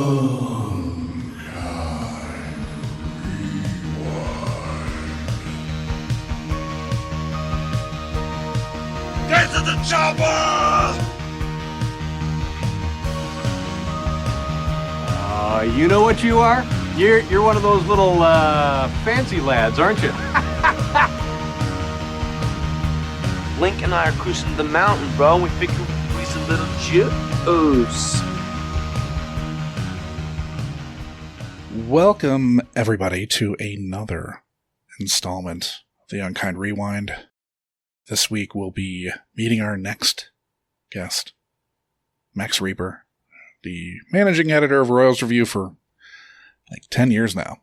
Get to the chopper! You know what you are? You're one of those little fancy lads, aren't you? Link and I are cruising the mountain, bro, and we figured we'd squeeze a little juice. Welcome, everybody, to another installment of the Unkind Rewind. This week we'll be meeting our next guest, Max Rieper, the managing editor of Royals Review for like 10 years now.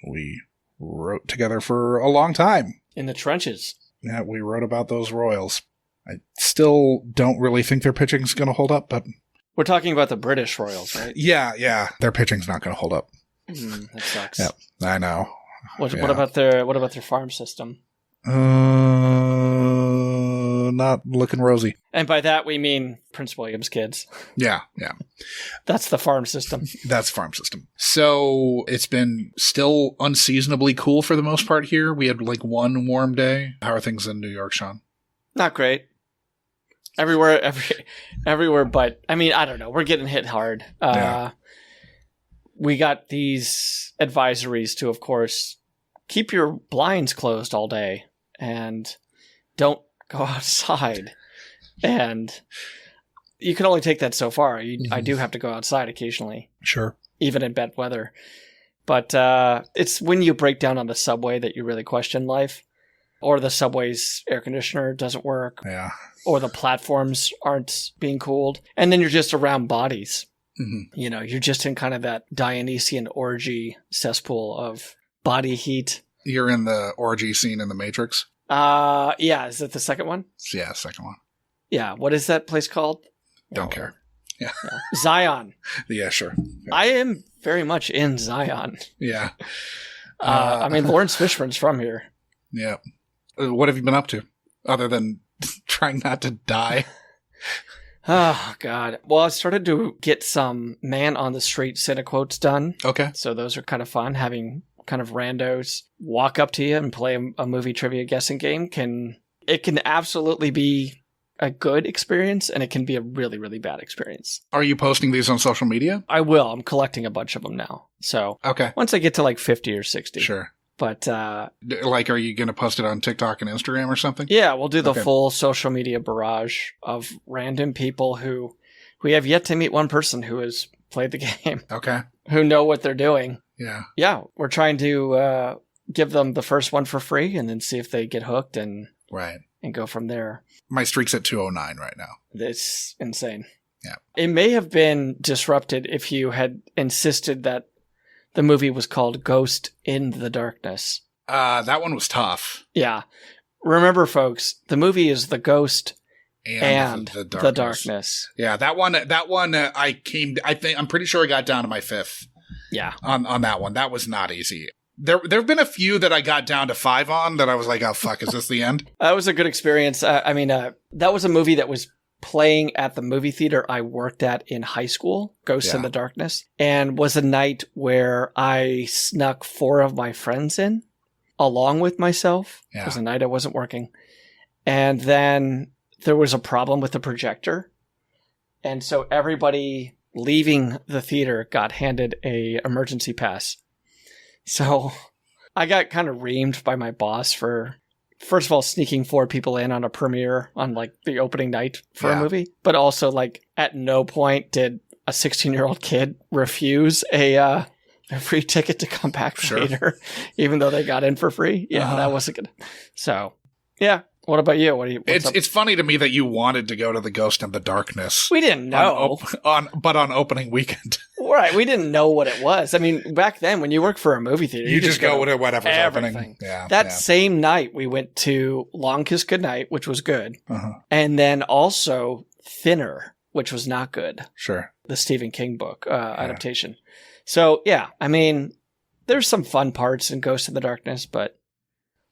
We wrote together for a long time. In the trenches. Yeah, we wrote about those Royals. I still don't really think their pitching's going to hold up, but... We're talking about the British Royals, right? Yeah. Their pitching's not going to hold up. That sucks. Yep, I know. What about their farm system? Not looking rosy. And by that we mean Prince William's kids. Yeah. That's the farm system. That's farm system. So it's been still unseasonably cool for the most part here. We had like one warm day. How are things in New York, Sean? Not great. Everywhere, but I mean, I don't know. We're getting hit hard. We got these advisories to, of course, keep your blinds closed all day and don't go outside. And you can only take that so far. I do have to go outside occasionally. Sure. Even in bad weather. But it's when you break down on the subway that you really question life. Or the subway's air conditioner doesn't work. Yeah. Or the platforms aren't being cooled. And then you're just around bodies. Mm-hmm. You know, you're just in kind of that Dionysian orgy cesspool of body heat. You're in the orgy scene in The Matrix? Yeah. Is it the second one? Yeah, second one. Yeah. What is that place called? Don't care. Yeah. Zion. Yeah, sure. Yeah. I am very much in Zion. Yeah. I mean, Lawrence Fishburne's from here. Yeah. What have you been up to other than trying not to die? Oh, God. Well, I started to get some man on the street Cinequotes done. Okay. So those are kind of fun. Having kind of randos walk up to you and play a movie trivia guessing game can absolutely be a good experience, and it can be a really, really bad experience. Are you posting these on social media? I will. I'm collecting a bunch of them now. So okay. Once I get to like 50 or 60. Sure. But like, are you going to post it on TikTok and Instagram or something? Yeah, we'll do the full social media barrage of random people who we have yet to meet one person who has played the game. Okay. Who know what they're doing. Yeah. Yeah, we're trying to give them the first one for free and then see if they get hooked and go from there. My streak's at 209 right now. It's insane. Yeah. It may have been disrupted if you had insisted that the movie was called Ghost in the Darkness. That one was tough. Yeah. Remember, folks, the movie is The Ghost and the Darkness. Yeah, that one I'm pretty sure I got down to my fifth. Yeah. On that one. That was not easy. There have been a few that I got down to 5 on that I was like, oh, fuck, is this the end? That was a good experience. That was a movie that was playing at the movie theater I worked at in high school, Ghost in the Darkness, and was a night where I snuck 4 of my friends in along with myself. Yeah. It was a night I wasn't working. And then there was a problem with the projector. And so everybody leaving the theater got handed a emergency pass. So I got kind of reamed by my boss for, first of all, sneaking 4 people in on a premiere on like the opening night for a movie. But also, like, at no point did a 16-year-old kid refuse a free ticket to come back later, even though they got in for free. Yeah, that wasn't good. So, yeah. What about you? It's funny to me that you wanted to go to the Ghost in the Darkness. We didn't know. But on opening weekend. Right. We didn't know what it was. I mean, back then, when you work for a movie theater, you just go with whatever's everything. Opening. Yeah. That same night, we went to Long Kiss Goodnight, which was good. Uh-huh. And then also Thinner, which was not good. Sure. The Stephen King book adaptation. So, yeah, I mean, there's some fun parts in Ghost in the Darkness, but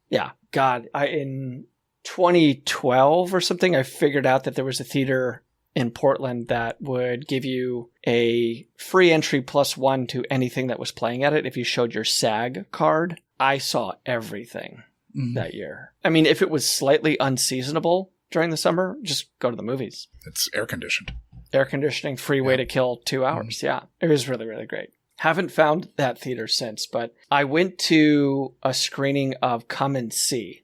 yeah, God, in 2012 or something, I figured out that there was a theater in Portland that would give you a free entry +1 to anything that was playing at it if you showed your SAG card. I saw everything that year. I mean, if it was slightly unseasonable during the summer, just go to the movies. It's air conditioned. Air conditioning, free way to kill 2 hours. Yeah, it was really, really great. Haven't found that theater since, but I went to a screening of Come and See.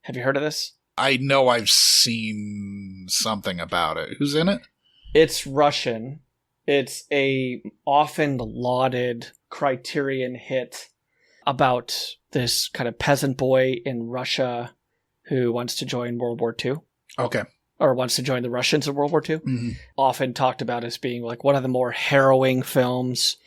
Have you heard of this? I know I've seen something about it. Who's in it? It's Russian. It's a often lauded Criterion hit about this kind of peasant boy in Russia who wants to join World War II. Okay. Or wants to join the Russians in World War II. Mm-hmm. Often talked about as being like one of the more harrowing films.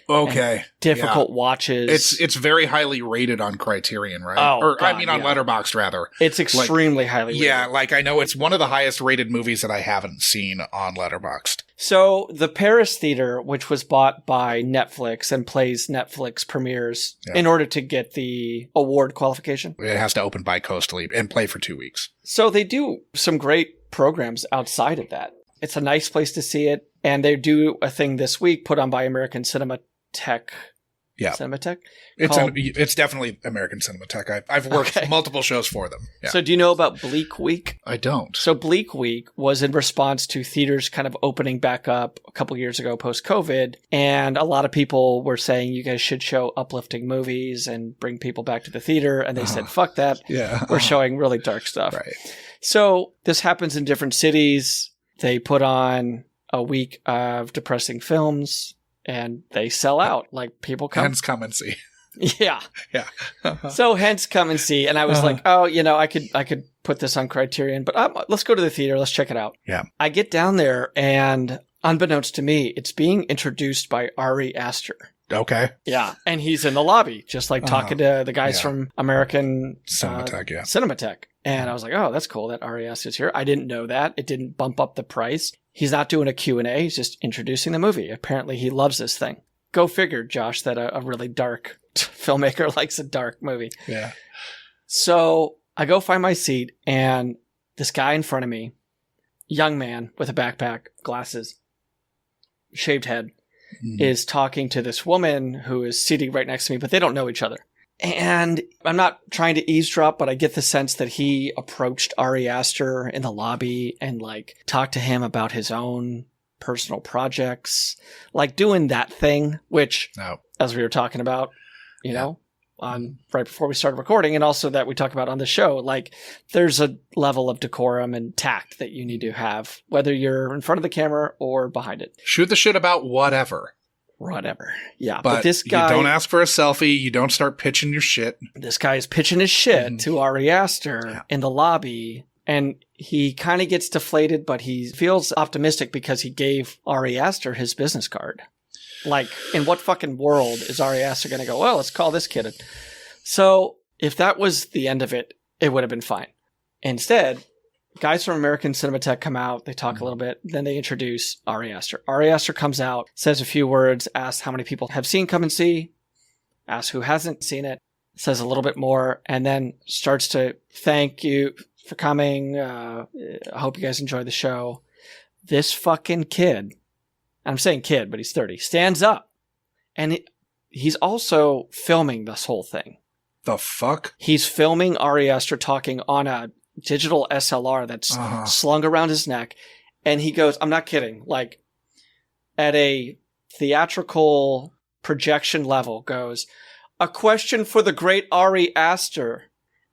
Okay. Difficult watches. It's very highly rated on Criterion, right? Oh, God, on Letterboxd, rather. It's extremely highly rated. Yeah, I know it's one of the highest rated movies that I haven't seen on Letterboxd. So the Paris Theater, which was bought by Netflix and plays Netflix premieres in order to get the award qualification. It has to open bi-coastally and play for 2 weeks. So they do some great programs outside of that. It's a nice place to see it. And they do a thing this week put on by American Cinematheque. Yeah. Cinematheque? It's definitely American Cinematheque. I've worked multiple shows for them. Yeah. So do you know about Bleak Week? I don't. So Bleak Week was in response to theaters kind of opening back up a couple years ago post-COVID. And a lot of people were saying you guys should show uplifting movies and bring people back to the theater. And they said, fuck that. Yeah. We're showing really dark stuff. Right. So this happens in different cities. They put on a week of depressing films. And they sell out. Like, people come. Hence Come and See. Yeah. Yeah. So hence Come and See. And I was like, oh, I could put this on Criterion, but let's go to the theater. Let's check it out. Yeah. I get down there, and unbeknownst to me, it's being introduced by Ari Aster. Okay. Yeah. And he's in the lobby, just like talking to the guys from American Cinematheque, Cinematheque. And I was like, oh, that's cool that Ari Aster's here. I didn't know that. It didn't bump up the price. He's not doing a Q&A. He's just introducing the movie. Apparently, he loves this thing. Go figure, Josh, that a really dark filmmaker likes a dark movie. Yeah. So I go find my seat, and this guy in front of me, young man with a backpack, glasses, shaved head, is talking to this woman who is sitting right next to me, but they don't know each other. And I'm not trying to eavesdrop, but I get the sense that he approached Ari Aster in the lobby and talked to him about his own personal projects, doing that thing, which, as we were talking about, on right before we started recording, and also that we talk about on the show, there's a level of decorum and tact that you need to have, whether you're in front of the camera or behind it. Shoot the shit about whatever. Yeah. But this guy, you don't ask for a selfie. You don't start pitching your shit. This guy is pitching his shit to Ari Aster in the lobby. And he kind of gets deflated, but he feels optimistic because he gave Ari Aster his business card. In what fucking world is Ari Aster going to go, well, let's call this kid? So if that was the end of it, it would have been fine. Instead, guys from American Cinematheque come out, they talk a little bit, then they introduce Ari Aster. Ari Aster comes out, says a few words, asks how many people have seen Come and See, asks who hasn't seen it, says a little bit more, and then starts to thank you for coming. I hope you guys enjoyed the show. This fucking kid, I'm saying kid, but he's 30, stands up, and he's also filming this whole thing. The fuck? He's filming Ari Aster talking on a digital SLR that's slung around his neck. And he goes, I'm not kidding, at a theatrical projection level, goes, a question for the great Ari Aster.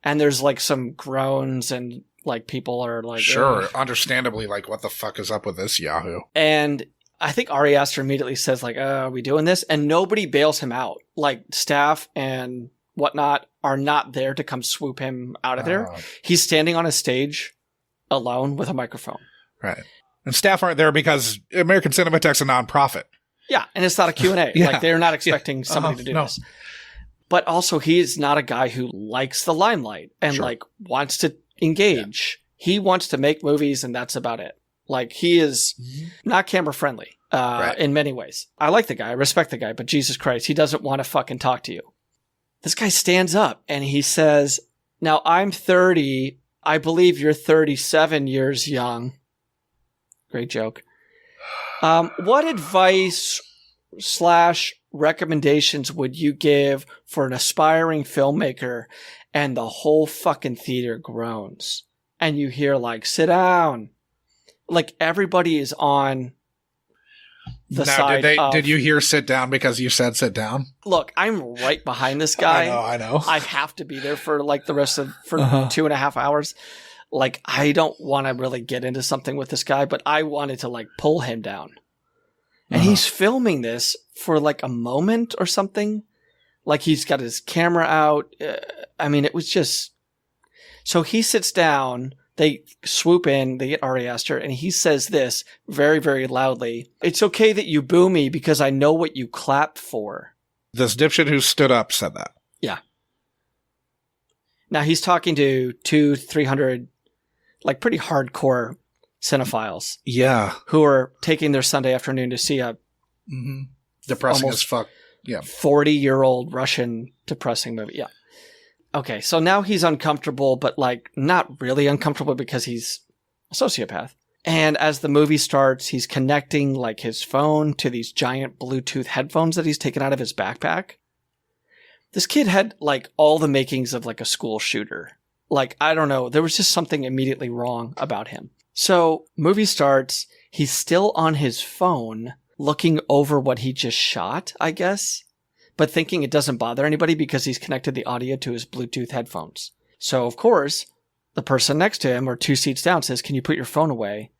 And there's some groans and people are sure, ugh. Understandably, what the fuck is up with this Yahoo? And I think Ari Aster immediately says are we doing this? And nobody bails him out. Staff and whatnot are not there to come swoop him out of there. He's standing on a stage alone with a microphone. Right. And staff aren't there because American Cinematheque's a nonprofit. Yeah. And it's not a Q&A. They're not expecting somebody to do this. But also, he's not a guy who likes the limelight and wants to engage. Yeah. He wants to make movies, and that's about it. He is not camera friendly in many ways. I like the guy. I respect the guy. But Jesus Christ, he doesn't want to fucking talk to you. This guy stands up and he says, now I'm 30. I believe you're 37 years young. Great joke. What advice / recommendations would you give for an aspiring filmmaker and the whole fucking theater groans and you hear like, sit down? Like everybody is on the side did you hear sit down because you said sit down? Look, I'm right behind this guy. I know. I have to be there for like the rest of 2.5 hours. Like, I don't want to really get into something with this guy, but I wanted to like pull him down. And he's filming this for like a moment or something. Like he's got his camera out. I mean, it was just, so he sits down, they swoop in, they get Ari Aster, and he says this very, very loudly. It's okay that you boo me because I know what you clap for. This dipshit who stood up said that. Yeah. Now he's talking to 300, like pretty hardcore cinephiles. Yeah. Who are taking their Sunday afternoon to see a depressing as fuck. Yeah. 40-year-old Russian depressing movie. Yeah. Okay. So now he's uncomfortable, but like not really uncomfortable because he's a sociopath. And as the movie starts, he's connecting like his phone to these giant Bluetooth headphones that he's taken out of his backpack. This kid had like all the makings of like a school shooter. Like, I don't know. There was just something immediately wrong about him. So movie starts. He's still on his phone looking over what he just shot, I guess, but thinking it doesn't bother anybody because he's connected the audio to his Bluetooth headphones. So, of course, the person next to him or 2 seats down says, can you put your phone away?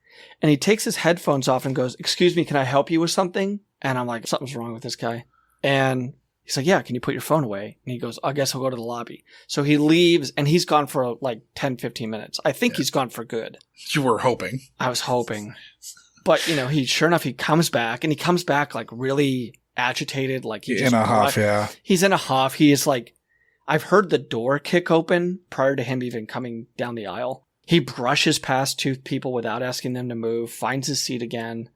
And he takes his headphones off and goes, excuse me, can I help you with something? And I'm like, something's wrong with this guy. And he's like, yeah, can you put your phone away? And he goes, I guess I'll go to the lobby. So he leaves and he's gone for like 10, 15 minutes. I think he's gone for good. You were hoping. I was hoping. But, you know, sure enough, he comes back and he comes back like really agitated. Like he just in a huff, yeah. He's in a huff. He is like, I've heard the door kick open prior to him even coming down the aisle. He brushes past 2 people without asking them to move, finds his seat again.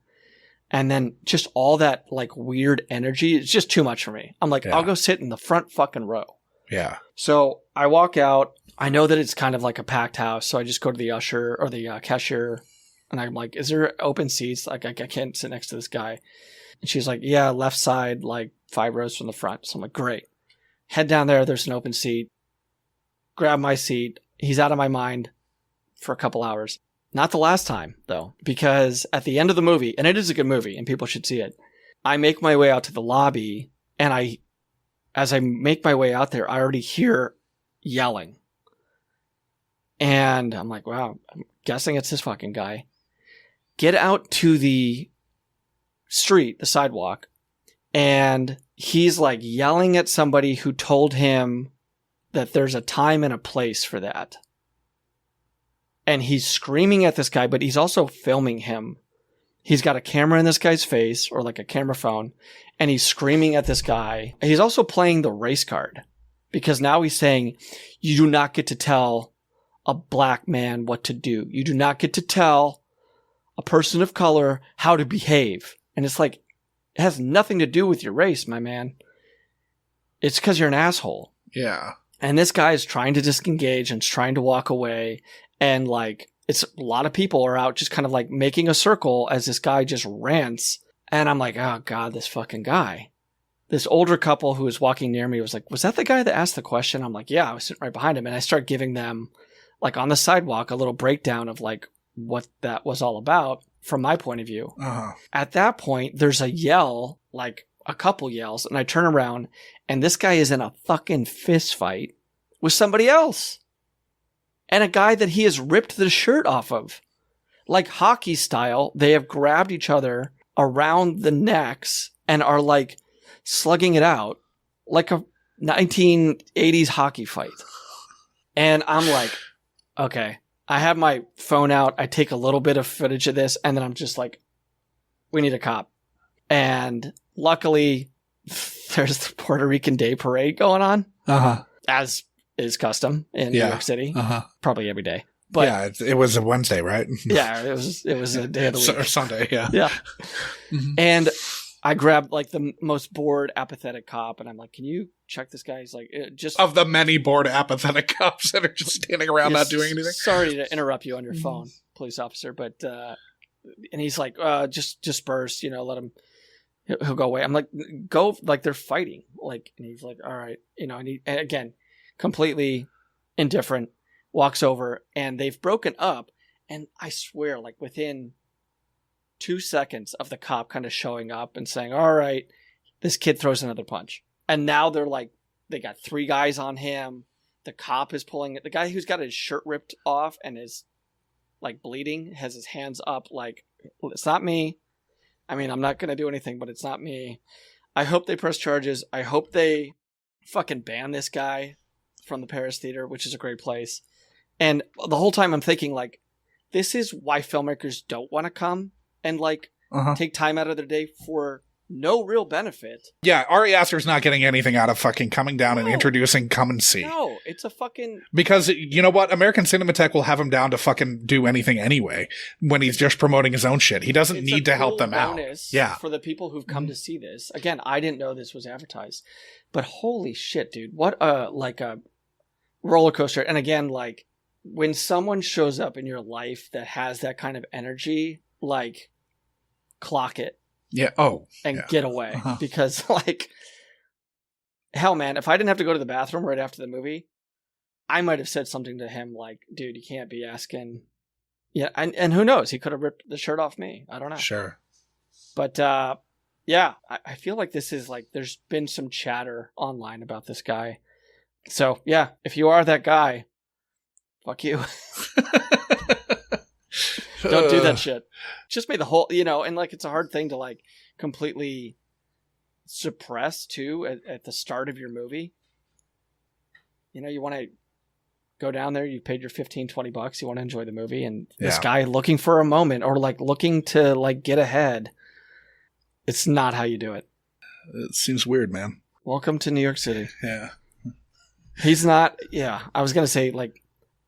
And then just all that like weird energy, it's just too much for me. I'm like, I'll go sit in the front fucking row. Yeah. So I walk out. I know that it's kind of like a packed house. So I just go to the usher or the cashier and I'm like, is there open seats? Like I can't sit next to this guy. And she's like, yeah, left side, like 5 rows from the front. So I'm like, great. Head down there. There's an open seat. Grab my seat. He's out of my mind for a couple hours. Not the last time, though, because at the end of the movie, and it is a good movie and people should see it, I make my way out to the lobby and as I make my way out there, I already hear yelling. And I'm like, wow, I'm guessing it's this fucking guy. Get out to the street, the sidewalk, and he's like yelling at somebody who told him that there's a time and a place for that. And he's screaming at this guy, but he's also filming him. He's got a camera in this guy's face, or like a camera phone, and he's screaming at this guy. He's also playing the race card, because now he's saying, you do not get to tell a black man what to do. You do not get to tell a person of color how to behave. And it's like, it has nothing to do with your race, my man. It's because you're an asshole. Yeah. And this guy is trying to disengage and trying to walk away. And like, it's a lot of people are out just kind of like making a circle as this guy just rants. And I'm like, oh God, this fucking guy. This older couple who was walking near me was like, was that the guy that asked the question? I'm like, yeah, I was sitting right behind him. And I start giving them like on the sidewalk, a little breakdown of like what that was all about from my point of view. Uh-huh. At that point, there's a yell, like a couple yells. And I turn around and this guy is in a fucking fist fight with somebody else. And a guy that he has ripped the shirt off of. Like hockey style, they have grabbed each other around the necks and are like slugging it out like a 1980s hockey fight. And I'm like, okay, I have my phone out. I take a little bit of footage of this and then I'm just like, we need a cop. And luckily there's the Puerto Rican Day Parade going on. Uh-huh. As is custom in New York City. Uh-huh. Probably every day. But yeah, it was a Wednesday, right? Yeah, it was a day of the week. Or Sunday, yeah. Yeah. Mm-hmm. And I grabbed like the most bored, apathetic cop and I'm like, can you check this guy? He's like, just... Of the many bored, apathetic cops that are just standing around not doing anything. Sorry to interrupt you on your phone, police officer, but and he's like, just disperse, let him, he'll go away. I'm like, go, like they're fighting. Like, and he's like, all right, and again, completely indifferent, walks over, and they've broken up. And I swear, like within 2 seconds of the cop kind of showing up and saying, all right, this kid throws another punch. And now they're like, they got 3 guys on him. The cop is pulling it. The guy who's got his shirt ripped off and is like bleeding has his hands up like, it's not me. I mean, I'm not going to do anything, but it's not me. I hope they press charges. I hope they fucking ban this guy from the Paris Theater, which is a great place. And the whole time I'm thinking like, this is why filmmakers don't want to come and like take time out of their day for no real benefit. Yeah, Ari Aster's not getting anything out of fucking coming down and introducing Come and See. No, it's a fucking... Because, you know what? American Cinematheque will have him down to fucking do anything anyway when he's just promoting his own shit. He doesn't need to help them out. Yeah. For the people who've come to see this. Again, I didn't know this was advertised. But holy shit, dude. What a roller coaster. And again, like, when someone shows up in your life that has that kind of energy, like, clock it. Yeah. Get away. Because, like, hell, man, if I didn't have to go to the bathroom right after the movie, I might have said something to him like, dude, you can't be asking. Yeah. And who knows? He could have ripped the shirt off me. I don't know. Sure. But, yeah, I feel like this is like, there's been some chatter online about this guy. So, yeah, if you are that guy, fuck you. Don't do that shit. Just made the whole, and like it's a hard thing to like completely suppress too at the start of your movie. You want to go down there, you paid your $15-$20, you want to enjoy the movie, and this guy looking for a moment or like looking to like get ahead. It's not how you do it. It seems weird, man. Welcome to New York City. Yeah. He's not, I was going to say like,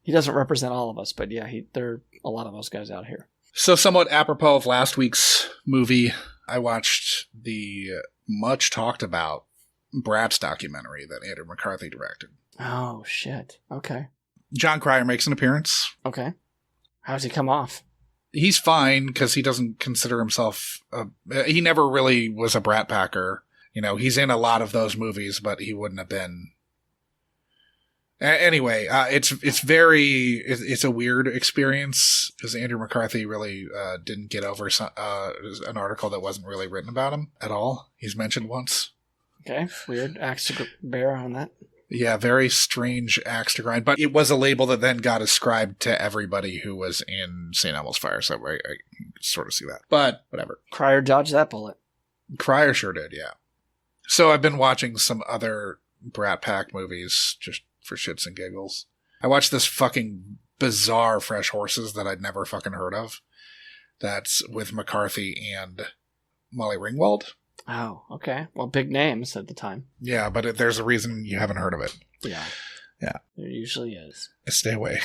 he doesn't represent all of us, but yeah, there are a lot of those guys out here. So somewhat apropos of last week's movie, I watched the much talked about Bratz documentary that Andrew McCarthy directed. Oh, shit. Okay. John Cryer makes an appearance. Okay. How does he come off? He's fine because he doesn't consider himself he never really was a Brat Packer. He's in a lot of those movies, but he wouldn't have been. Anyway, it's a weird experience because Andrew McCarthy really didn't get over an article that wasn't really written about him at all. He's mentioned once. Okay, weird axe to bear on that. Yeah, very strange axe to grind. But it was a label that then got ascribed to everybody who was in St. Elmo's Fire, so I sort of see that. But whatever. Cryer dodged that bullet. Cryer sure did, yeah. So I've been watching some other Brat Pack movies just for shits and giggles. I watched this fucking bizarre Fresh Horses that I'd never fucking heard of. That's with McCarthy and Molly Ringwald. Oh, okay. Well, big names at the time. Yeah, but there's a reason you haven't heard of it. Yeah. Yeah. There usually is. Stay away.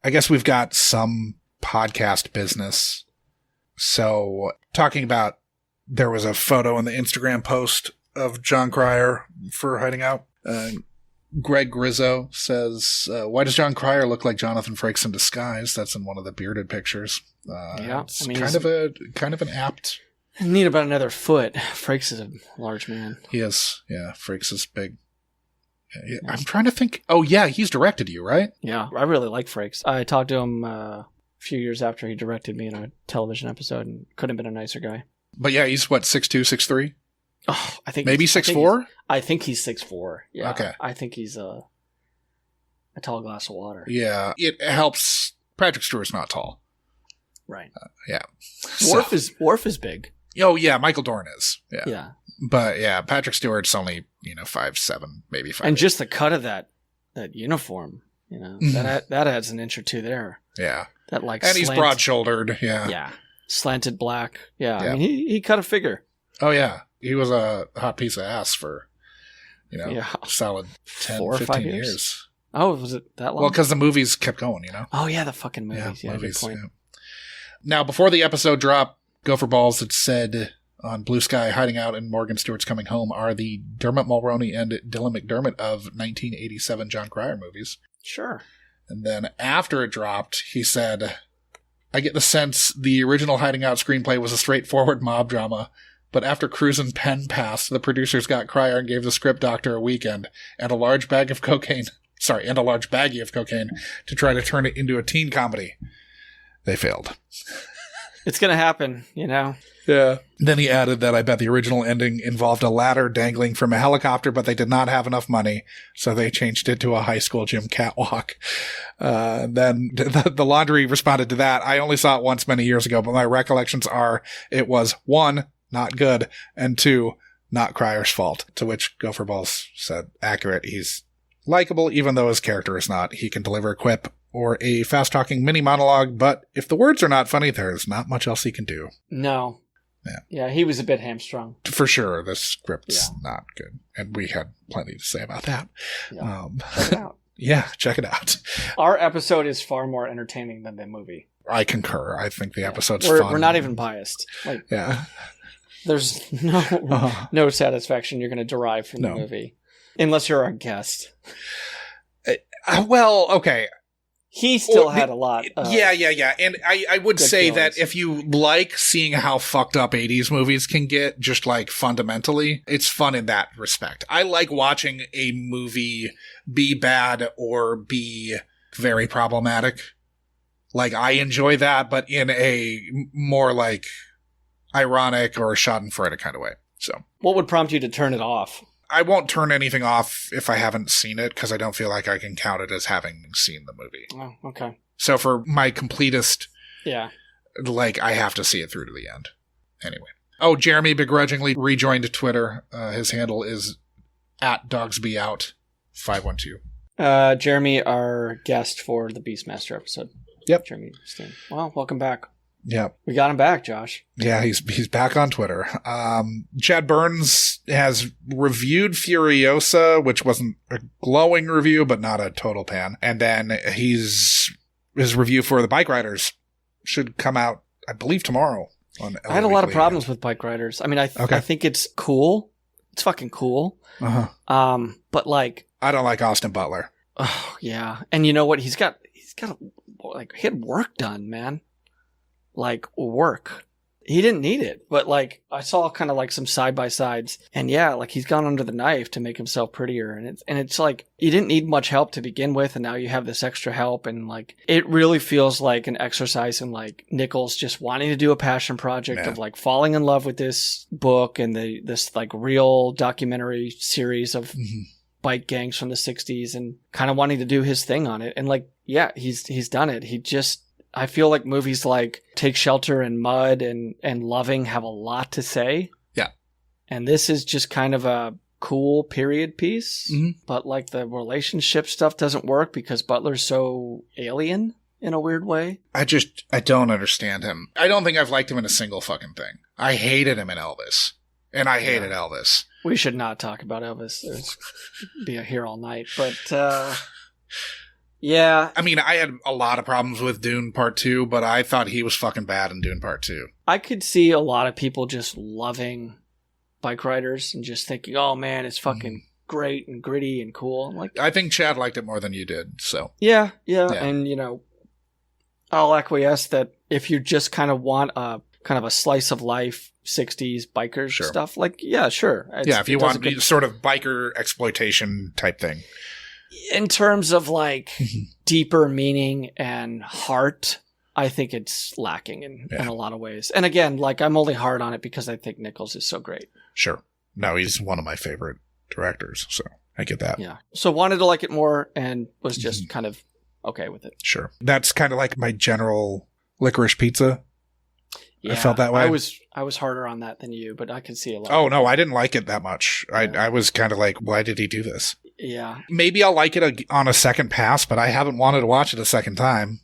I guess we've got some podcast business. So, talking about, there was a photo in the Instagram post of John Cryer for hiding out. Greg Grizzo says, why does John Cryer look like Jonathan Frakes in disguise? That's in one of the bearded pictures. It's kind of an apt. Need about another foot. Frakes is a large man. He is. Yeah, Frakes is big. Yeah. I'm trying to think. Oh, yeah, he's directed you, right? Yeah, I really like Frakes. I talked to him a few years after he directed me in a television episode, and couldn't have been a nicer guy. But yeah, he's what, 6'2", 6'3"? Oh, I think maybe 6'4"? I think he's 6'4". Yeah. Okay. I think he's a tall glass of water. Yeah, it helps. Patrick Stewart's not tall. Right. Yeah. Worf is big. Oh yeah, Michael Dorn is. Yeah. Yeah. But yeah, Patrick Stewart's only 5'7", maybe 5'8". And just the cut of that uniform, that adds an inch or two there. Yeah. That like. And he's broad-shouldered. Yeah. Yeah. Slanted black. Yeah. Yeah. I mean, he cut a figure. Oh yeah, he was a hot piece of ass for, solid 10, 4 or 15 5 years. Oh, was it that long? Well, because the movies kept going, Oh yeah, the fucking movies. Yeah, movies. good point. Yeah. Now, before the episode dropped, Gopher Balls had said on Blue Sky, Hiding Out and Morgan Stewart's Coming Home are the Dermot Mulroney and Dylan McDermott of 1987 John Cryer movies. Sure. And then after it dropped, he said, I get the sense the original Hiding Out screenplay was a straightforward mob drama, but after Cruisin' pen passed, the producers got Cryer and gave the script doctor a weekend and a large baggie of cocaine to try to turn it into a teen comedy. They failed. It's going to happen, you know? Yeah. Then he added that I bet the original ending involved a ladder dangling from a helicopter, but they did not have enough money, so they changed it to a high school gym catwalk. Then the Laundry responded to that. I only saw it once many years ago, but my recollections are it was 1, not good, and 2, not Cryer's fault. To which Gopher Balls said, accurate, he's likable, even though his character is not. He can deliver a quip or a fast-talking mini monologue, but if the words are not funny, there's not much else he can do. No. Yeah, he was a bit hamstrung. For sure, the script's not good. And we had plenty to say about that. Yeah. Check it out. Yeah, check it out. Our episode is far more entertaining than the movie. I concur. I think the episode's fun. We're not even biased. Like, yeah. There's no satisfaction you're going to derive from the movie. Unless you're our guest. Well, okay. He still had a lot of Yeah. And I would say feelings. that if you like seeing how fucked up 80s movies can get, just like fundamentally, it's fun in that respect. I like watching a movie be bad or be very problematic. Like, I enjoy that, but in a more like ironic or schadenfreude kind of way. So, what would prompt you to turn it off? I won't turn anything off if I haven't seen it, because I don't feel like I can count it as having seen the movie. Oh, okay. So for my completest, Yeah. like, I have to see it through to the end. Anyway. Oh, Jeremy begrudgingly rejoined Twitter. His handle is @dogsbeout512. Jeremy, our guest for the Beastmaster episode. Yep. Jeremy Steen. Well, welcome back. Yep. We got him back, Josh. Yeah, he's back on Twitter. Chad Burns has reviewed Furiosa, which wasn't a glowing review, but not a total pan. And then his review for the Bike Riders should come out, I believe, tomorrow. I had a lot of problems with Bike Riders. I mean, I think it's cool. It's fucking cool. Uh-huh. But like, I don't like Austin Butler. Oh yeah, and you know what? He's got he had work done, man. Like, work. He didn't need it, but like, I saw kind of like some side by sides, and yeah, like he's gone under the knife to make himself prettier, and it's like you didn't need much help to begin with, and now you have this extra help, and like it really feels like an exercise in like Nichols just wanting to do a passion project of like falling in love with this book and this like real documentary series of bike gangs from the 60s, and kind of wanting to do his thing on it, and like yeah, he's done it. I feel like movies like Take Shelter and Mud and Loving have a lot to say. Yeah. And this is just kind of a cool period piece. But like the relationship stuff doesn't work because Butler's so alien in a weird way. I don't understand him. I don't think I've liked him in a single fucking thing. I hated him in Elvis. And I hated Elvis. We should not talk about Elvis. There's be here all night. But yeah. I mean, I had a lot of problems with Dune Part 2, but I thought he was fucking bad in Dune Part 2. I could see a lot of people just loving Bike Riders and just thinking, oh man, it's fucking great and gritty and cool. I'm like, I think Chad liked it more than you did, so. Yeah. And, you know, I'll acquiesce that if you just kind of want a kind of a slice of life 60s bikers stuff, like, yeah, sure. If you want sort of biker exploitation type thing. In terms of like deeper meaning and heart, I think it's lacking in a lot of ways. And again, like I'm only hard on it because I think Nichols is so great. Sure. No, he's one of my favorite directors, so I get that. Yeah. So wanted to like it more and was just kind of okay with it. Sure. That's kind of like my general Licorice Pizza. Yeah, I felt that way. I was harder on that than you, but I can see a lot. Oh, no, I didn't like it that much. I was kind of like, why did he do this? Yeah. Maybe I'll like it on a second pass, but I haven't wanted to watch it a second time.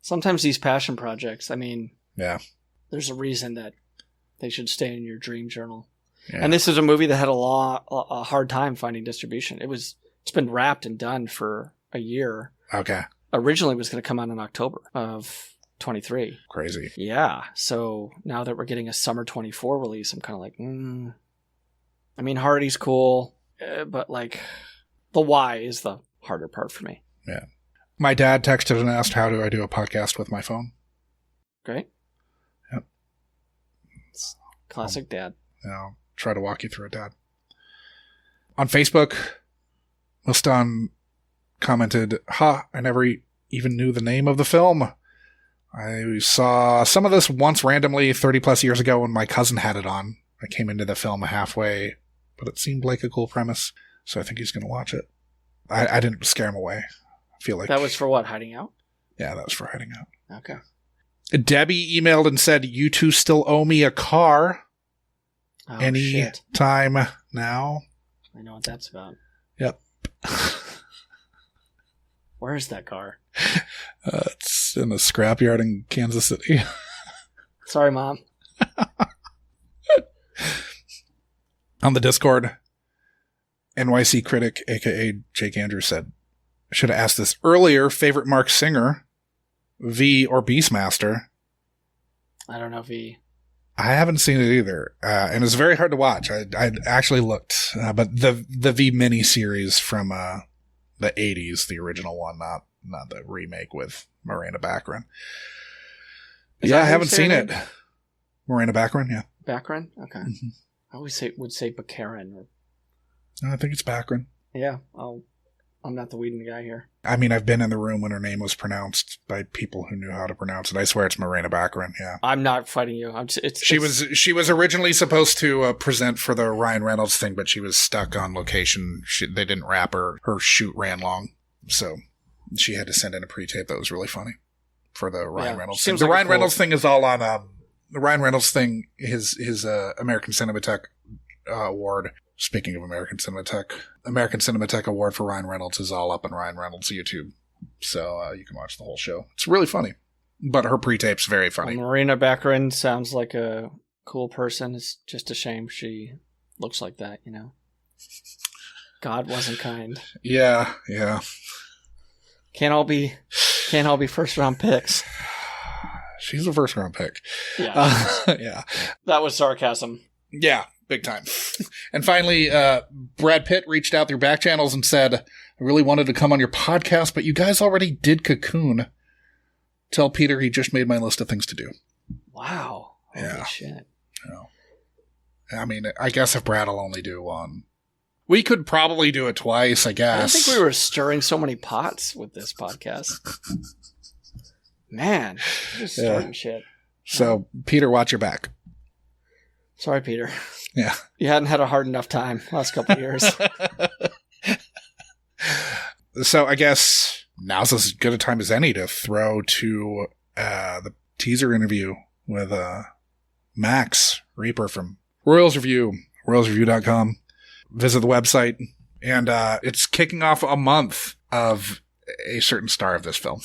Sometimes these passion projects, I mean, there's a reason that they should stay in your dream journal. Yeah. And this is a movie that had a hard time finding distribution. It's been wrapped and done for a year. Okay. Originally it was going to come out in October of 23. Crazy. Yeah. So now that we're getting a summer 24 release, I'm kind of like, I mean, Hardy's cool, but like the why is the harder part for me. Yeah. My dad texted and asked, how do I do a podcast with my phone? Great. Yep. Classic dad. I'll try to walk you through it, Dad. On Facebook, Wilston commented, I never even knew the name of the film. I saw some of this once randomly 30 plus years ago when my cousin had it on. I came into the film halfway, but it seemed like a cool premise, so I think he's going to watch it. I didn't scare him away. I feel like... That was for what, Hiding Out? Yeah, that was for Hiding Out. Okay. Debbie emailed and said, you two still owe me a car. Oh, Any shit. time now. I know what that's about. Yep. Where is that car? It's in a scrapyard in Kansas City. Sorry, Mom. On the Discord, NYC critic, a.k.a. Jake Andrews, said, I should have asked this earlier. Favorite Mark Singer, V or Beastmaster? I don't know V. I haven't seen it either, and it's very hard to watch. I actually looked, but the V miniseries from the 80s, the original one, not the remake with Miranda Baccarin. Yeah, I haven't seen it. Miranda Baccarin, yeah. Baccarin? Okay. Mm-hmm. I always would say Baccarin. Or... No, I think it's Baccarin. Yeah, I'm not the Whedon guy here. I mean, I've been in the room when her name was pronounced by people who knew how to pronounce it. I swear it's Miranda Baccarin, yeah. I'm not fighting you. She was originally supposed to present for the Ryan Reynolds thing, but she was stuck on location. They didn't wrap her. Her shoot ran long, so she had to send in a pre-tape that was really funny for the Ryan Reynolds thing. The Ryan Reynolds thing is all on the Ryan Reynolds thing. His American Cinematheque award. Speaking of American Cinematheque Award for Ryan Reynolds is all up on Ryan Reynolds' YouTube. So you can watch the whole show. It's really funny. But her pre-tape's very funny. Well, Marina Baccarin sounds like a cool person. It's just a shame she looks like that, you know. God wasn't kind. Yeah. Can't all be first round picks. She's a first round pick. Yeah. Yeah. That was sarcasm. Yeah. Big time. And finally, Brad Pitt reached out through back channels and said, I really wanted to come on your podcast, but you guys already did Cocoon. Tell Peter he just made my list of things to do. Wow. Holy shit. I mean, I guess if Brad will only do one. We could probably do it twice, I guess. I don't think we were stirring so many pots with this podcast. Man, just starting shit. So, Peter, watch your back. Sorry, Peter. Yeah. You hadn't had a hard enough time last couple of years. So I guess now's as good a time as any to throw to the teaser interview with Max Rieper from Royals Review, royalsreview.com. Visit the website, and it's kicking off a month of a certain star of this film.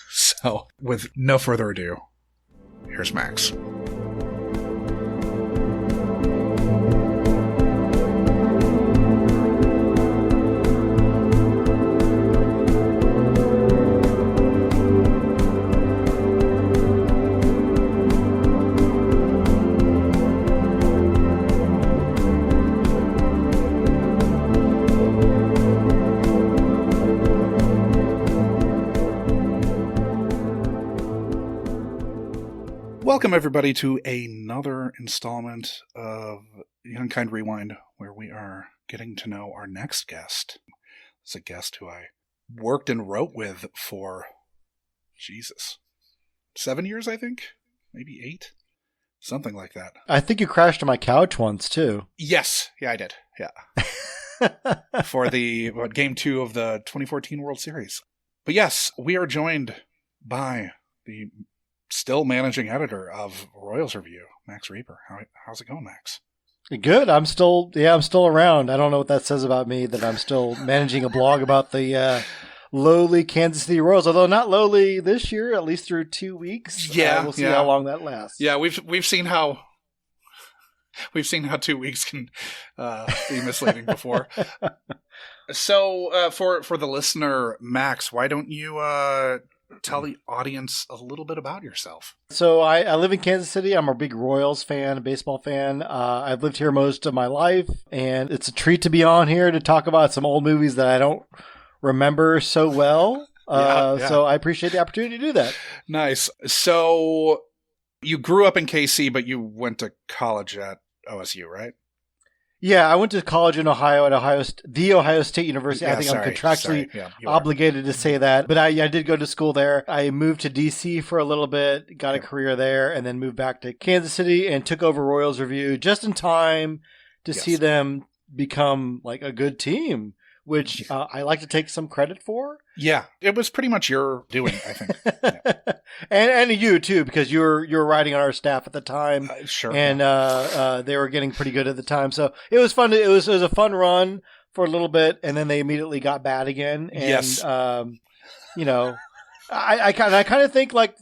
So with no further ado, here's Max. Welcome, everybody, to another installment of The Unkind Rewind, where we are getting to know our next guest. It's a guest who I worked and wrote with for, 7 years, I think? Maybe 8? Something like that. I think you crashed on my couch once, too. Yes. Yeah, I did. Yeah. For the Game 2 of the 2014 World Series. But yes, we are joined by the still managing editor of Royals Review, Max Rieper. How's it going, Max? Good. I'm still around. I don't know what that says about me, that I'm still managing a blog about the lowly Kansas City Royals, although not lowly this year, at least through 2 weeks. We'll see how long that lasts. Yeah, we've seen how 2 weeks can be misleading before. So for the listener, Max, why don't you tell the audience a little bit about yourself? So I live in Kansas City. I'm a big Royals fan, a baseball fan. I've lived here most of my life, and it's a treat to be on here to talk about some old movies that I don't remember so well. So I appreciate the opportunity to do that. Nice. So You grew up in KC, but you went to college at OSU, right? Yeah, I went to college in Ohio at the Ohio State University. Yeah, I think sorry, I'm contractually you are. obligated to say that. But I did go to school there. I moved to DC for a little bit, got a career there, and then moved back to Kansas City and took over Royals Review just in time to see them become like a good team, which I like to take some credit for. Yeah, it was pretty much your doing, I think. Yeah. and you too, because you were writing on our staff at the time. Sure. And they were getting pretty good at the time, so it was fun. It was a fun run for a little bit, and then they immediately got bad again. And, yes. You know, I kind of think like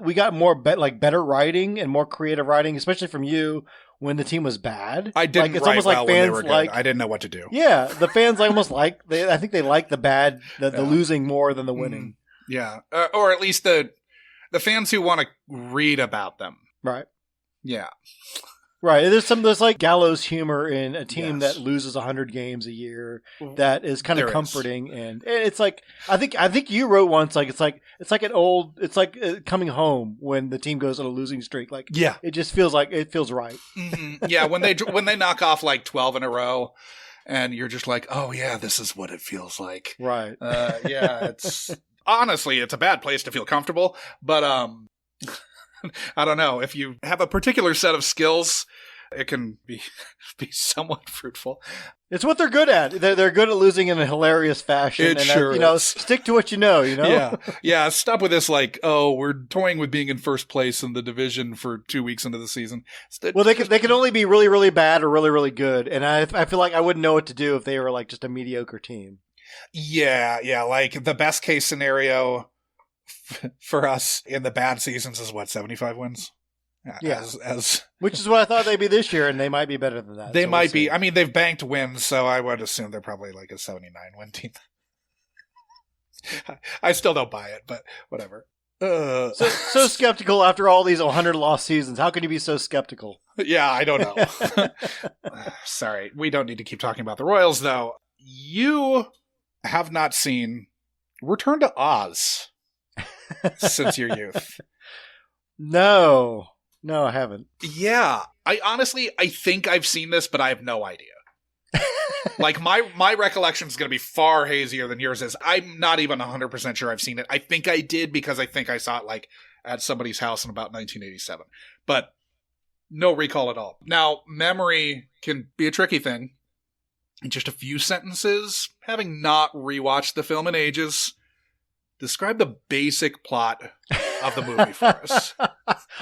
we got more better writing and more creative writing, especially from you. When the team was bad, I didn't. It's write almost well like when they fans were good. like I didn't know what to do. Yeah, the fans almost like I think they like the bad, the losing more than the winning. Yeah, or at least the fans who want to read about them. Right. Yeah. Right. There's like gallows humor in a team that loses 100 games a year. That is kind of comforting, and it's like I think you wrote once like it's like coming home when the team goes on a losing streak. Like it just feels like it feels right. Mm-hmm. Yeah, when they knock off like 12 in a row, and you're just like, oh yeah, this is what it feels like. Right. Yeah. It's honestly it's a bad place to feel comfortable, but I don't know. If you have a particular set of skills, it can be somewhat fruitful. It's what they're good at. They're good at losing in a hilarious fashion. Stick to what you know. Yeah. Stop with this. Like, oh, we're toying with being in first place in the division for 2 weeks into the season. Well, they can only be really, really bad or really, really good. And I feel like I wouldn't know what to do if they were like just a mediocre team. Yeah. Like the best case scenario for us in the bad seasons is what, 75 wins? Yeah. As which is what I thought they'd be this year, and they might be better than that. They might be. I mean, they've banked wins, so I would assume they're probably like a 79 win team. I still don't buy it, but whatever. So skeptical after all these 100 lost seasons. How can you be so skeptical? Yeah, I don't know. Sorry, we don't need to keep talking about the Royals, though. You have not seen Return to Oz since your youth. No, I haven't. Yeah, I think I've seen this, but I have no idea. Like my recollection is going to be far hazier than yours is. I'm not even 100% sure I've seen it. I think I did because I think I saw it like at somebody's house in about 1987, but no recall at all. Now, memory can be a tricky thing. In just a few sentences, having not rewatched the film in ages, describe the basic plot of the movie for us.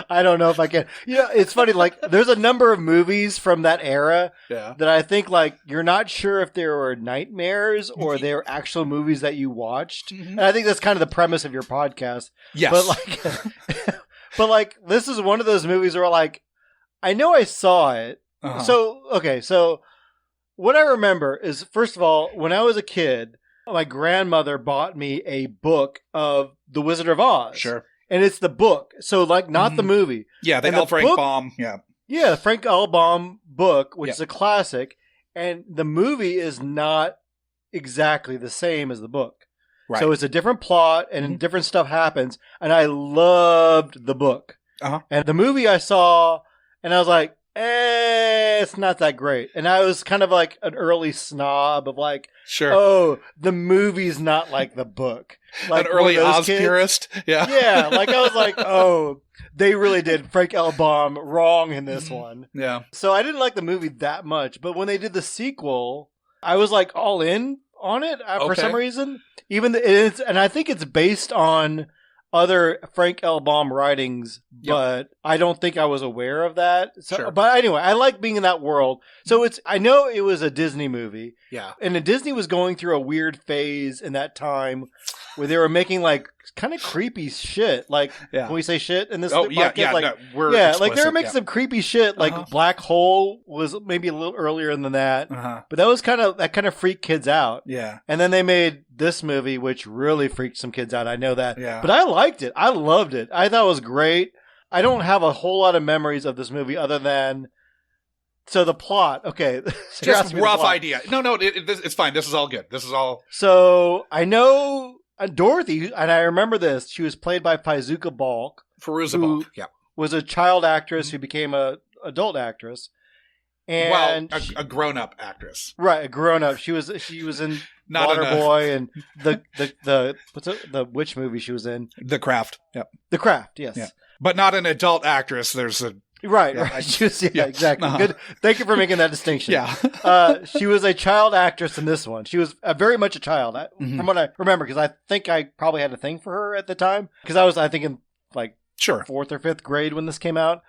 I don't know if I can. It's funny. Like, there's a number of movies from that era that I think, like, you're not sure if they were nightmares or they were actual movies that you watched. Mm-hmm. And I think that's kind of the premise of your podcast. Yes. But like, this is one of those movies where, like, I know I saw it. Uh-huh. So what I remember is, first of all, when I was a kid, my grandmother bought me a book of The Wizard of Oz. Sure. And it's the book. So, like, not the movie. Yeah, the L. Frank Baum. Yeah. Yeah, the Frank L. Baum book, which is a classic. And the movie is not exactly the same as the book. Right. So it's a different plot and different stuff happens. And I loved the book. Uh-huh. And the movie I saw, and I was like, it's not that great. And I was kind of like an early snob of like, sure. Oh, the movie's not like the book. Like an early Oz purist. Yeah. Yeah. Like I was like, oh, they really did Frank L. Baum wrong in this one. Yeah. So I didn't like the movie that much. But when they did the sequel, I was like all in on it for some reason. And I think it's based on other Frank L. Baum writings, but I don't think I was aware of that. So, sure. But anyway, I like being in that world. So I know it was a Disney movie. Yeah. And Disney was going through a weird phase in that time where they were making like kind of creepy shit. Like, when we say shit in this podcast, like, like they were making some creepy shit. Like Black Hole was maybe a little earlier than that, but that kind of freaked kids out. Yeah. And then they made this movie, which really freaked some kids out. I know that. Yeah. But I liked it. I loved it. I thought it was great. I don't have a whole lot of memories of this movie other than. So the plot, okay. So just rough idea. No, it's fine. This is all good. This is all. So I know Dorothy, and I remember this. She was played by Faizuka Balk. Balk, yeah. was a child actress who became a adult actress. And a grown-up actress. Right, a grown-up. She was in Waterboy and the witch movie she was in? The Craft. Yep. The Craft, yes. Yeah. But not an adult actress. There's a... Right, right. She was, exactly. Uh-huh. Good. Thank you for making that distinction. Yeah. She was a child actress in this one. She was very much a child, from what I remember, because I think I probably had a thing for her at the time. Because I was, I think, in like fourth or fifth grade when this came out.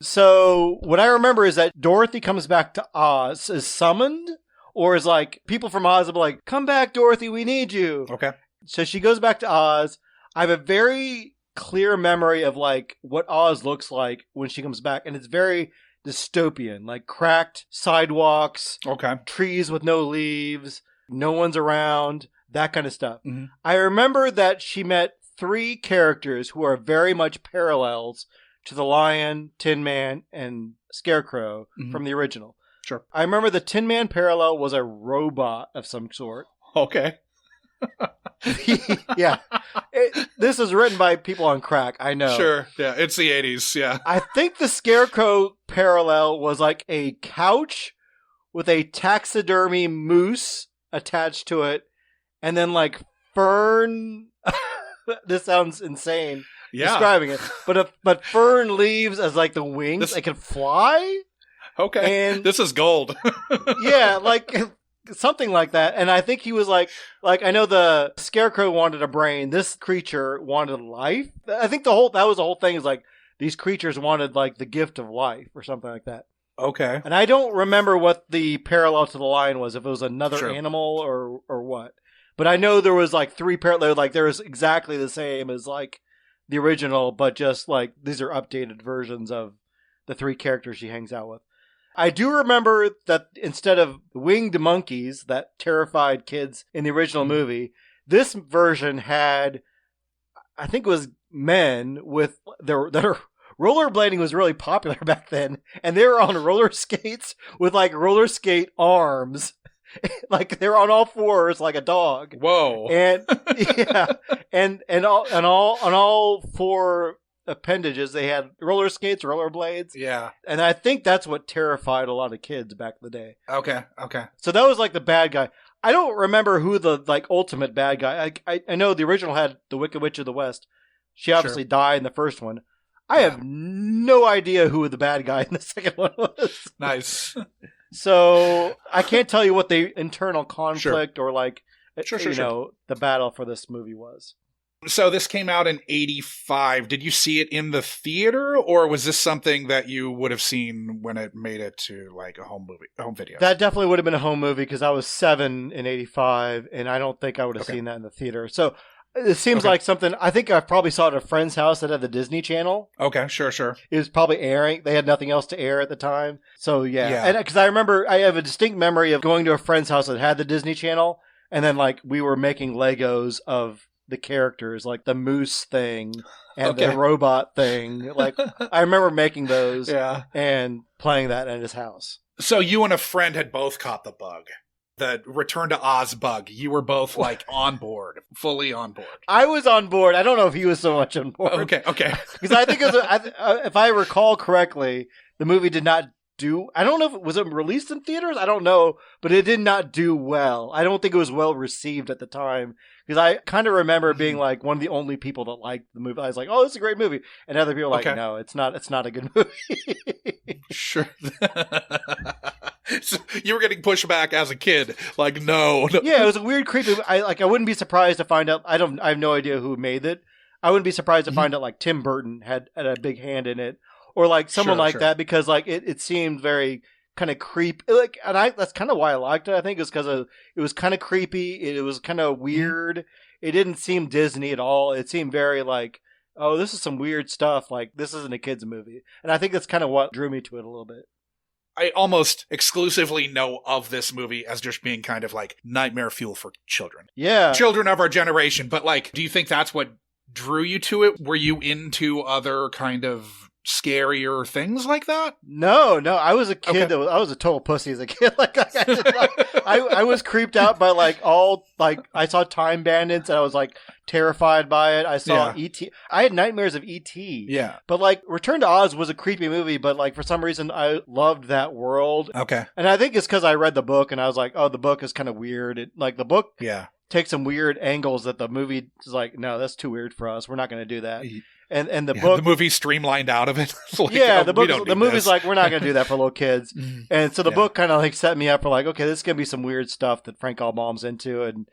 So what I remember is that Dorothy comes back to Oz, is summoned, or is like, people from Oz will be like, come back, Dorothy, we need you. Okay. So she goes back to Oz. I have a very clear memory of like what Oz looks like when she comes back, and it's very dystopian, like cracked sidewalks, trees with no leaves, no one's around, that kind of stuff. Mm-hmm. I remember that she met 3 characters who are very much parallels to the Lion, Tin Man, and Scarecrow from the original. Sure. I remember the Tin Man parallel was a robot of some sort. Okay. Yeah. This is written by people on crack, I know. Sure. Yeah, it's the 80s, yeah. I think the Scarecrow parallel was like a couch with a taxidermy moose attached to it, and then like fern... This sounds insane. Describing it, but fern leaves as like the wings. They can fly. Okay, and this is gold. Yeah, like something like that. And I think he was like I know the Scarecrow wanted a brain. This creature wanted life. I think that was the whole thing. Is like these creatures wanted like the gift of life or something like that. Okay, and I don't remember what the parallel to the lion was. If it was another animal or what. But I know there was like 3 parallel. Like there was exactly the same as like the original, but just like these are updated versions of the 3 characters she hangs out with. I do remember that instead of winged monkeys that terrified kids in the original movie, this version had, I think it was men with their rollerblading was really popular back then, and they were on roller skates with like roller skate arms. Like they're on all 4s like a dog. Whoa. And yeah. And all 4 appendages they had roller skates, roller blades. Yeah. And I think that's what terrified a lot of kids back in the day. Okay. So that was like the bad guy. I don't remember who the like ultimate bad guy. I know the original had the Wicked Witch of the West. She obviously died in the first one. I have no idea who the bad guy in the second one was. Nice. So I can't tell you what the internal conflict or like, the battle for this movie was. So this came out in 85. Did you see it in the theater, or was this something that you would have seen when it made it to like a home video? That definitely would have been a home movie because I was 7 in 85, and I don't think I would have seen that in the theater. So it seems like something, I think I probably saw it at a friend's house that had the Disney Channel. Okay, sure. It was probably airing. They had nothing else to air at the time. So yeah. And because I remember, I have a distinct memory of going to a friend's house that had the Disney Channel, and then like we were making Legos of the characters, like the moose thing and the robot thing. Like I remember making those and playing that at his house. So you and a friend had both caught the bug. The Return to Oz bug. You were both like on board, fully on board. I was on board. I don't know if he was so much on board. Okay. Because I think if I recall correctly, the movie did not do. I don't know if was it released in theaters. I don't know, but it did not do well. I don't think it was well received at the time because I kind of remember being like one of the only people that liked the movie. I was like, "Oh, this is a great movie," and other people were like, "No, it's not. It's not a good movie." Sure. So you were getting pushback as a kid, like no. Yeah, it was a weird, creepy. I wouldn't be surprised to find out. I have no idea who made it. I wouldn't be surprised to find out like Tim Burton had a big hand in it, or like someone that because like it seemed very kind of creepy. Like, and that's kind of why I liked it. I think it's because it was kind of creepy. It was kind of weird. It didn't seem Disney at all. It seemed very like, oh, this is some weird stuff. Like this isn't a kids movie, and I think that's kind of what drew me to it a little bit. I almost exclusively know of this movie as just being kind of like nightmare fuel for children. Yeah. Children of our generation. But like, do you think that's what drew you to it? Were you into other kind of scarier things like that? No, I was a kid. Okay. That was, I was a total pussy as a kid. I was creeped out by I saw Time Bandits and I was like terrified by it. I saw E.T. I had nightmares of E.T. Yeah. But like Return to Oz was a creepy movie, but like for some reason I loved that world. Okay. And I think it's because I read the book and I was like, oh, the book is kind of weird. The book takes some weird angles that the movie is like, no, that's too weird for us. We're not going to do that. And the book, the movie streamlined out of it. The movie's like, we're not going to do that for little kids. And so the book kind of like set me up for like, okay, this is going to be some weird stuff that Frank Allbaum's into. And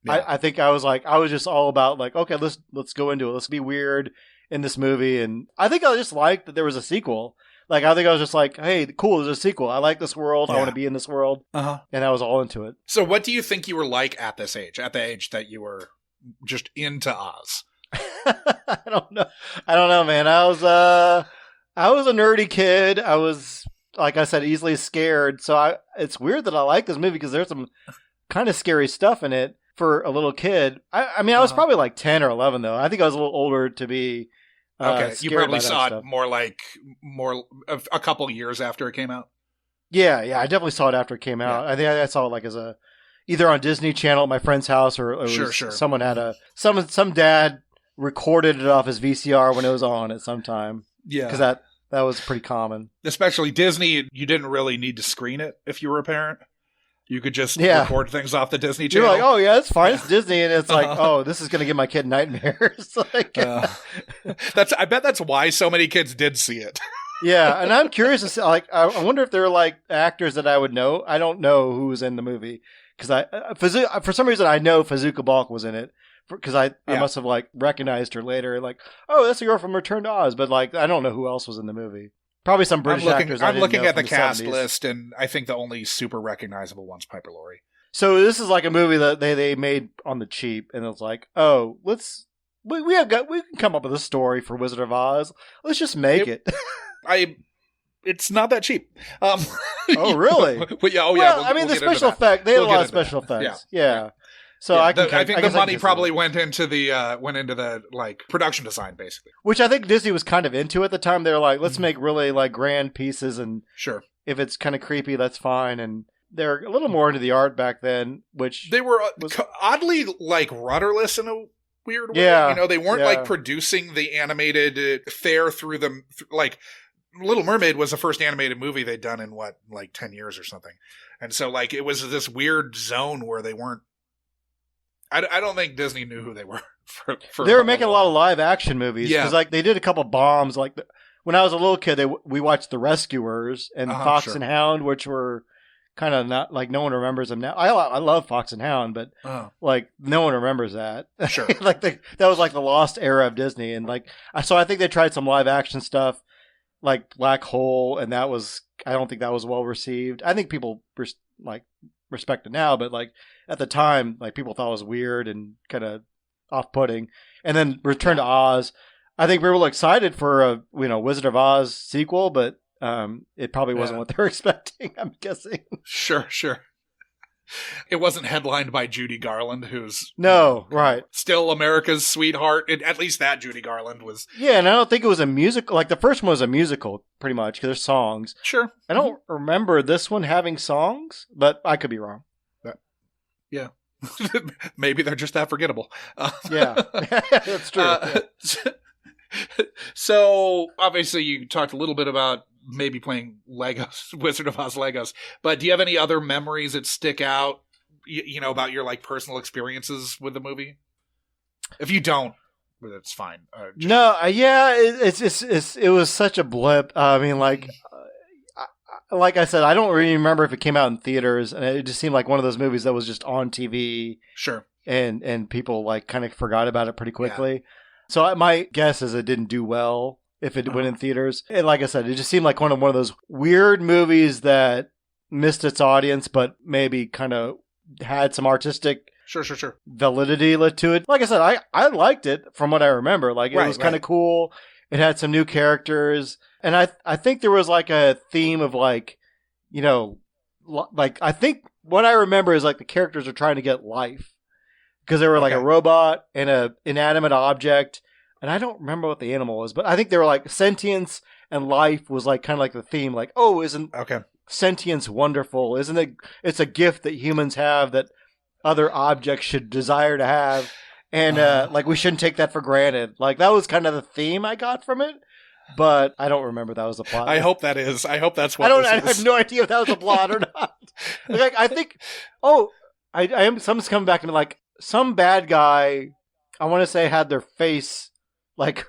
I think I was just all about like, okay, let's go into it. Let's be weird in this movie. And I think I just liked that there was a sequel. Like, I think I was just like, hey, cool, there's a sequel. I like this world. I want to be in this world. And I was all into it. So what do you think you were like at this age, at the age that you were just into Oz? I don't know, man. I was a nerdy kid. I was, like I said, easily scared. So it's weird that I like this movie because there's some kind of scary stuff in it for a little kid. I mean, I was probably like 10 or 11 though. I think I was a little older to be. Okay, you probably saw it more a couple years after it came out. Yeah, I definitely saw it after it came out. I think I saw it like as either on Disney Channel at my friend's house or someone had some dad recorded it off his VCR when it was on at some time. Yeah, because that was pretty common. Especially Disney, you didn't really need to screen it if you were a parent. You could just record things off the Disney Channel. You're like, oh yeah, it's fine. It's Disney, and it's like, oh, this is going to give my kid nightmares. I bet that's why so many kids did see it. Yeah, and I'm curious to see. Like, I wonder if there are like actors that I would know. I don't know who was in the movie because for some reason I know Faizuka Balk was in it because I must have like recognized her later. Like, oh, that's the girl from Return to Oz, but like I don't know who else was in the movie. Probably some British actors. I'm looking at the cast list, and I think the only super recognizable one's Piper Laurie. So this is like a movie that they made on the cheap, and it's like, oh, we can come up with a story for Wizard of Oz. Let's just make it. It's not that cheap. Oh, really? Well, I mean, the special effects. They had a lot of special effects. Yeah. So I think the money probably went into the like production design, basically. Which I think Disney was kind of into at the time. They were like, let's make really like grand pieces, and if it's kind of creepy, that's fine. And they're a little more into the art back then, which they were oddly like rudderless in a weird way. Yeah, they weren't like producing the animated fare through them. Like Little Mermaid was the first animated movie they'd done in 10 years or something, and so like it was this weird zone where they weren't. I don't think Disney knew who they were. They were making a lot of live action movies because like they did a couple bombs. Like when I was a little kid, we watched The Rescuers and Fox and Hound, which were kind of not like no one remembers them now. I love Fox and Hound, but like no one remembers that. Sure, like that was like the lost era of Disney, and like so I think they tried some live action stuff like Black Hole, and I don't think that was well received. I think people respect it now, but like at the time, like people thought it was weird and kind of off-putting. And then Return to Oz, I think we were excited for a Wizard of Oz sequel, but it probably wasn't what they were expecting. I'm guessing. Sure. It wasn't headlined by Judy Garland, who's right, still America's sweetheart. At least that Judy Garland was. Yeah, and I don't think it was a musical. Like the first one was a musical, pretty much, because there's songs. Sure. I don't remember this one having songs, but I could be wrong. Yeah. Maybe they're just that forgettable. Yeah, that's true. So obviously you talked a little bit about maybe playing Legos, Wizard of Oz Legos, but do you have any other memories that stick out, about your like personal experiences with the movie? If you don't, that's fine. It was such a blip. I mean, like I said, I don't really remember if it came out in theaters, and it just seemed like one of those movies that was just on TV. Sure. And people like kind of forgot about it pretty quickly. Yeah. So my guess is it didn't do well if it went in theaters. And like I said, it just seemed like one of those weird movies that missed its audience, but maybe kind of had some artistic validity to it. Like I said, I liked it from what I remember. Like it was kind of cool. It had some new characters. And I think there was like a theme of like I think what I remember is like the characters are trying to get life. Because they were like a robot and a inanimate object. And I don't remember what the animal was, but I think they were like sentience and life was like kind of like the theme. Like, oh, isn't sentience wonderful? Isn't it? It's a gift that humans have that other objects should desire to have, and like we shouldn't take that for granted. Like that was kind of the theme I got from it. But I don't remember that was the plot. I hope that is. I hope that's what I have no idea if that was a plot or not. Like, I think, I am, something's coming back to me, like, some bad guy, I want to say, had their face, like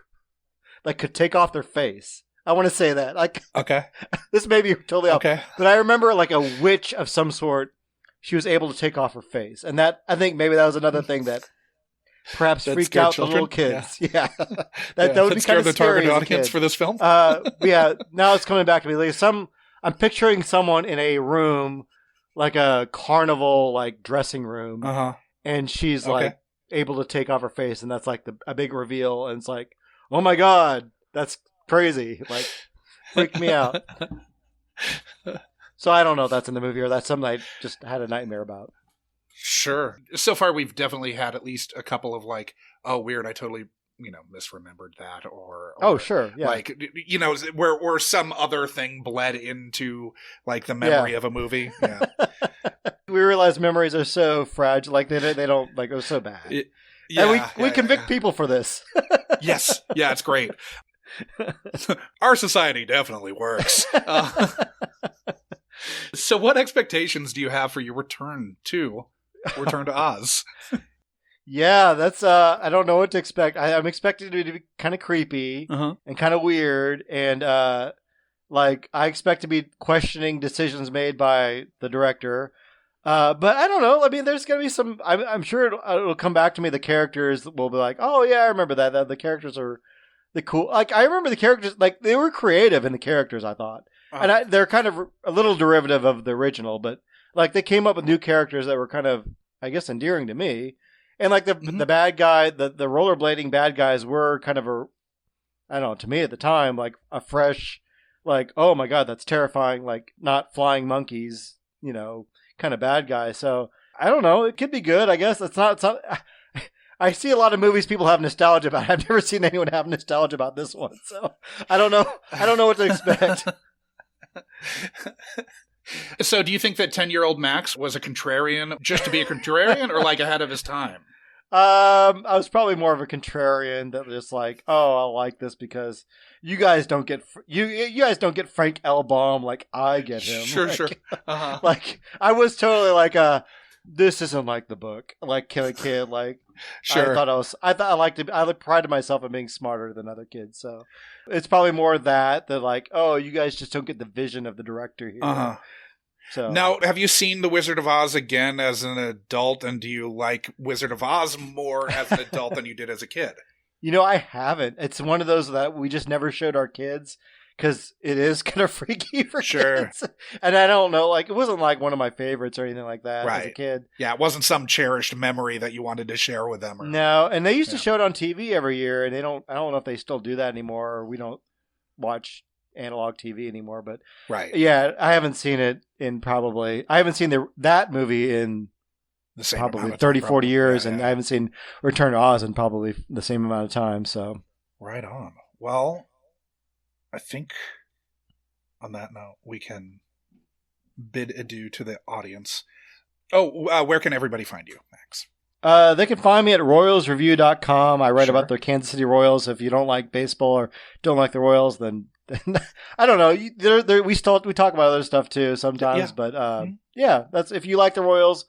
could take off their face. I want to say that. Like, okay. This may be totally off. Okay. But I remember, like, a witch of some sort, she was able to take off her face. And that, I think maybe that was another thing that freaked out the little kids. Yeah. That would be kind of the scary target audience for this film. Yeah. Now it's coming back to me. Like I'm picturing someone in a room, like a carnival, like dressing room, and she's like able to take off her face, and that's like a big reveal, and it's like, oh my god, that's crazy. Like, freaked me out. So I don't know if that's in the movie or that's something I just had a nightmare about. Sure. So far, we've definitely had at least a couple of like, oh, weird, I totally, misremembered that, or oh, sure, yeah, like, where some other thing bled into like the memory of a movie. Yeah. We realize memories are so fragile, like they don't like go so bad. And we convict people for this. Yes, yeah, it's great. Our society definitely works. So, what expectations do you have for your return to Oz? Yeah, that's I don't know what to expect. I'm expecting it to be kind of creepy and kind of weird, and like I expect to be questioning decisions made by the director. But I don't know. I mean, there's gonna be some. I'm sure it'll come back to me. The characters will be like, oh yeah, I remember that. The characters are the cool. Like I remember the characters. Like they were creative in the characters. I thought. And they're kind of a little derivative of the original, but like they came up with new characters that were kind of, I guess, endearing to me. And like the bad guy, the rollerblading bad guys were kind of I don't know, to me at the time, like a fresh, like, oh my god, that's terrifying, like not flying monkeys, kind of bad guy. So I don't know, it could be good. I guess it's not. I see a lot of movies people have nostalgia about. I've never seen anyone have nostalgia about this one, so I don't know. I don't know what to expect. So do you think that 10-year-old Max was a contrarian just to be a contrarian, or like ahead of his time? I was probably more of a contrarian that was just like, oh, I like this because you guys don't get you guys don't get Frank L. Baum like I get him. Sure, like, sure. Like I was totally like this isn't like the book. Like Kill a Kid, like sure. I prided myself on being smarter than other kids, so it's probably more that like, oh, you guys just don't get the vision of the director here. So now, have you seen The Wizard of Oz again as an adult, and do you like Wizard of Oz more as an adult than you did as a kid? I haven't. It's one of those that we just never showed our kids because it is kind of freaky for kids. And I don't know, like it wasn't like one of my favorites or anything like that as a kid. Yeah, it wasn't some cherished memory that you wanted to share with them. No, and they used to show it on TV every year, and I don't know if they still do that anymore, or we don't watch analog TV anymore, but yeah, I haven't seen it I haven't seen that movie in the same probably 30, 40 years, and I haven't seen Return to Oz in probably the same amount of time, so. Right on. Well, I think on that note, we can bid adieu to the audience. Oh, where can everybody find you, Max? They can find me at royalsreview.com. I write about the Kansas City Royals. If you don't like baseball or don't like the Royals, then I don't know. We talk about other stuff too sometimes, but yeah, that's if you like the Royals,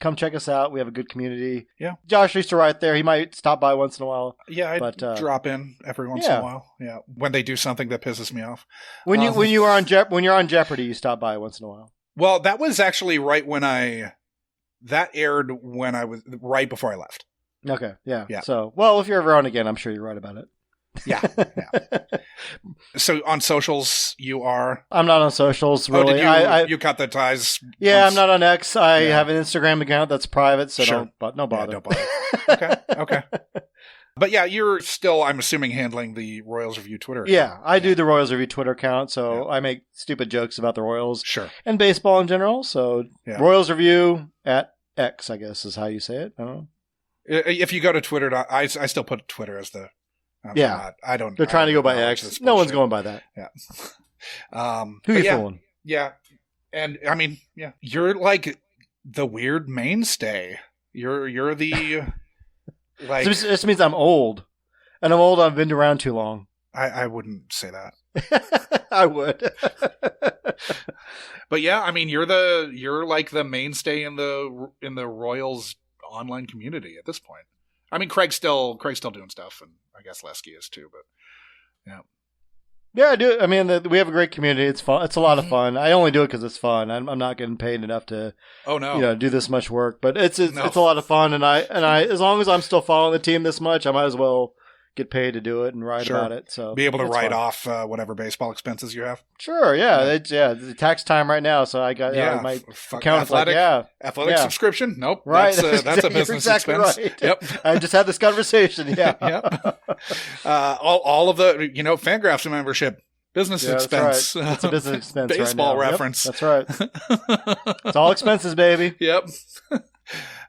come check us out. We have a good community. Yeah, Josh used to write there. He might stop by once in a while. Yeah, I drop in every once in a while. Yeah, when they do something that pisses me off. When you're on Jeopardy, you stop by once in a while. Well, that was actually right when that aired when I was right before I left. Okay, yeah. So, well, if you're ever on again, I'm sure you're right about it. Yeah. So on socials, you are? I'm not on socials, really. You cut the ties? Yeah, I'm not on X. I have an Instagram account that's private, so no bother. Yeah, don't bother. Okay. But yeah, you're still, I'm assuming, handling the Royals Review Twitter account. Yeah, I do the Royals Review Twitter account, so I make stupid jokes about the Royals. Sure. And baseball in general, so Royals Review at X, I guess is how you say it. I don't know. If you go to Twitter, I still put Twitter as I don't. They're trying to go by acknowledge X. this No one's bullshit. going by that. Yeah. Who you yeah, fooling? Yeah. And I mean, yeah, you're like the weird mainstay. You're the like. So this means I'm old, and I'm old. I've been around too long. I wouldn't say that. I would. But yeah, I mean, you're like the mainstay in the Royals online community at this point. I mean, Craig's still doing stuff, and I guess Lesky is too. But yeah, yeah, I do. I mean, we have a great community. It's fun. It's a lot of fun. I only do it because it's fun. I'm not getting paid enough to, do this much work. But it's a lot of fun, and I as long as I'm still following the team this much, I might as well get paid to do it and write about it. So be able to write fun. off whatever baseball expenses you have. Sure, yeah, it's the tax time right now, so I got my account's athletic subscription. Nope, right. That's a business expense. Right. Yep, I just had this conversation. Yeah, yep. All of the Fangraphs membership. Business expense. That's right. It's a business expense. Baseball right now. reference. Yep, that's right. It's all expenses, baby. Yep.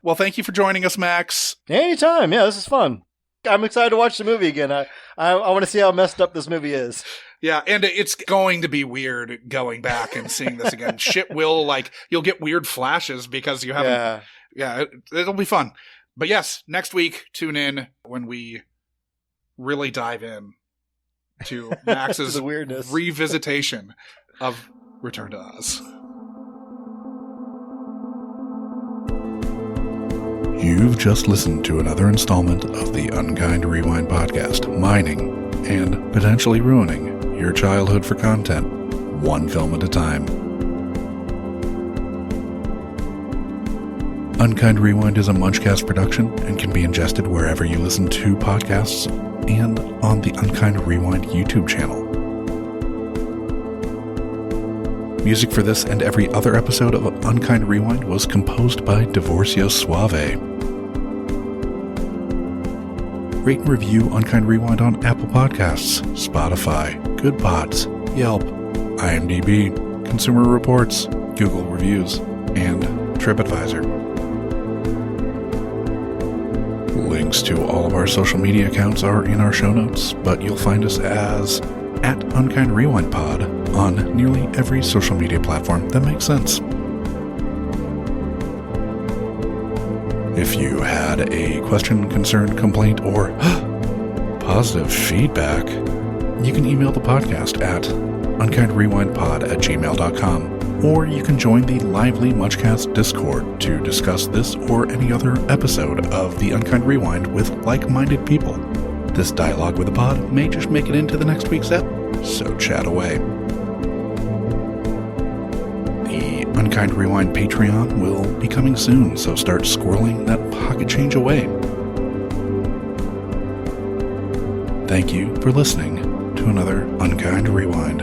Well, thank you for joining us, Max. Anytime. Yeah, this is fun. I'm excited to watch the movie again. I want to see how messed up this movie is. Yeah, and it's going to be weird going back and seeing this again. Shit will, you'll get weird flashes because you haven't... Yeah, it'll be fun. But yes, next week, tune in when we really dive in to Max's the weirdness. revisitation of Return to Oz. You've just listened to another installment of the Unkind Rewind podcast, mining and potentially ruining your childhood for content, one film at a time. Unkind Rewind is a Munchcast production and can be ingested wherever you listen to podcasts and on the Unkind Rewind YouTube channel. Music for this and every other episode of Unkind Rewind was composed by Divorcio Suave. Rate and review Unkind Rewind on Apple Podcasts, Spotify, Good Pods, Yelp, IMDb, Consumer Reports, Google Reviews, and TripAdvisor. Links to all of our social media accounts are in our show notes, but you'll find us as @Unkind Rewind Pod on nearly every social media platform that makes sense. If you had a question, concern, complaint, or positive feedback, you can email the podcast at unkindrewindpod@gmail.com, or you can join the lively Munchcast Discord to discuss this or any other episode of the Unkind Rewind with like-minded people. This dialogue with the pod may just make it into the next week's ep, so chat away. The Unkind Rewind Patreon will be coming soon, so start squirreling that pocket change away. Thank you for listening to another Unkind Rewind.